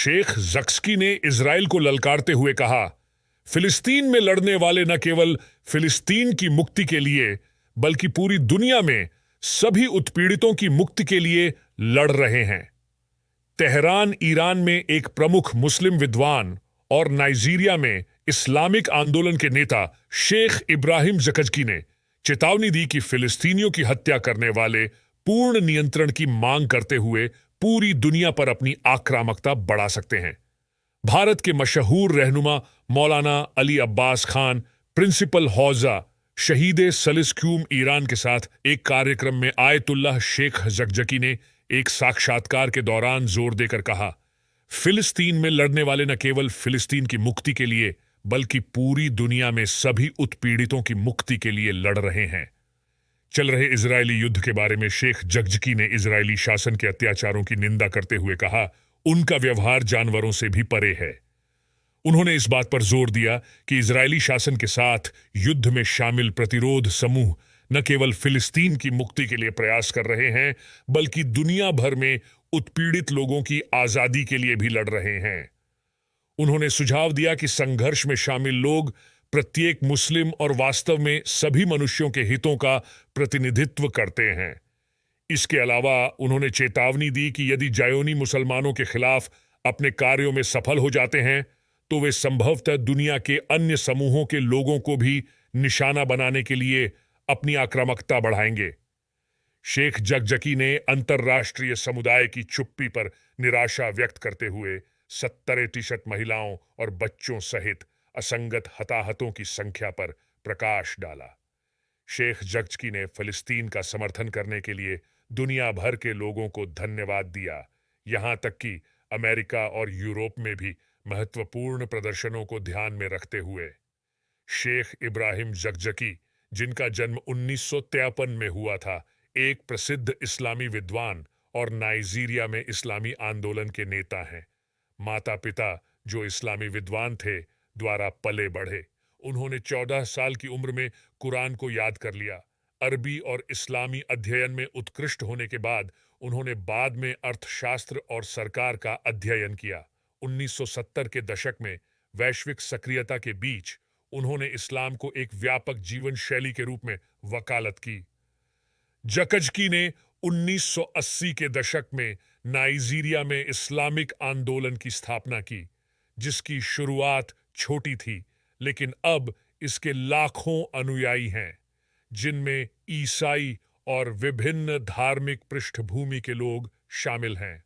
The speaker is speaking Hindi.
शेख जक्सकी ने इजराइल को ललकारते हुए कहा, फिलिस्तीन में लड़ने वाले न केवल फिलिस्तीन की मुक्ति के लिए बल्कि पूरी दुनिया में सभी उत्पीड़ितों की मुक्ति के लिए लड़ रहे हैं। तेहरान, ईरान में एक प्रमुख मुस्लिम विद्वान और नाइजीरिया में इस्लामिक आंदोलन के नेता शेख इब्राहिम जकजकी ने चेतावनी दी कि फिलिस्तीनियों की हत्या करने वाले पूर्ण नियंत्रण की मांग करते हुए पूरी दुनिया पर अपनी आक्रामकता बढ़ा सकते हैं। भारत के मशहूर रहनुमा मौलाना अली अब्बास खान, प्रिंसिपल हौजा शहीद सलिस्क्यूम ईरान के साथ एक कार्यक्रम में आयतुल्लाह शेख जकजकी ने एक साक्षात्कार के दौरान जोर देकर कहा, फिलिस्तीन में लड़ने वाले न केवल फिलिस्तीन की मुक्ति के लिए बल्कि पूरी दुनिया में सभी उत्पीड़ितों की मुक्ति के लिए लड़ रहे हैं। चल रहे इजरायली युद्ध के बारे में शेख जकजकी ने इजरायली शासन के अत्याचारों की निंदा करते हुए कहा, उनका व्यवहार जानवरों से भी परे है। उन्होंने इस बात पर जोर दिया कि इजरायली शासन के साथ युद्ध में शामिल प्रतिरोध समूह न केवल फिलिस्तीन की मुक्ति के लिए प्रयास कर रहे हैं बल्कि दुनिया भर में उत्पीड़ित लोगों की आजादी के लिए भी लड़ रहे हैं। उन्होंने सुझाव दिया कि संघर्ष में शामिल लोग प्रत्येक मुस्लिम और वास्तव में सभी मनुष्यों के हितों का प्रतिनिधित्व करते हैं। इसके अलावा उन्होंने चेतावनी दी कि यदि जायोनी मुसलमानों के खिलाफ अपने कार्यों में सफल हो जाते हैं तो वे संभवतः दुनिया के अन्य समूहों के लोगों को भी निशाना बनाने के लिए अपनी आक्रामकता बढ़ाएंगे। शेख जकजकी ने अंतर्राष्ट्रीय समुदाय की चुप्पी पर निराशा व्यक्त करते हुए 70% महिलाओं और बच्चों सहित असंगत हताहतों की संख्या पर प्रकाश डाला। शेख जकजकी ने फिलिस्तीन का समर्थन करने के लिए दुनिया भर के लोगों को धन्यवाद दिया, यहां तक कि अमेरिका और यूरोप में भी महत्वपूर्ण प्रदर्शनों को ध्यान में रखते हुए। शेख इब्राहिम जकजकी, जिनका जन्म 1953 में हुआ था, एक प्रसिद्ध इस्लामी विद्वान और नाइजीरिया में इस्लामी आंदोलन के नेता हैं। माता पिता, जो इस्लामी विद्वान थे, द्वारा पले बढ़े। उन्होंने 14 साल की उम्र में कुरान को याद कर लिया। अरबी और इस्लामी अध्ययन में उत्कृष्ट होने के बाद उन्होंने बाद में अर्थशास्त्र और सरकार का अध्ययन किया। 1970 के दशक में वैश्विक सक्रियता के बीच उन्होंने इस्लाम को एक व्यापक जीवन शैली के रूप में वकालत की। जकजकी ने 1980 के दशक में नाइजीरिया में इस्लामिक आंदोलन की स्थापना की, जिसकी शुरुआत छोटी थी लेकिन अब इसके लाखों अनुयायी हैं, जिनमें ईसाई और विभिन्न धार्मिक पृष्ठभूमि के लोग शामिल हैं।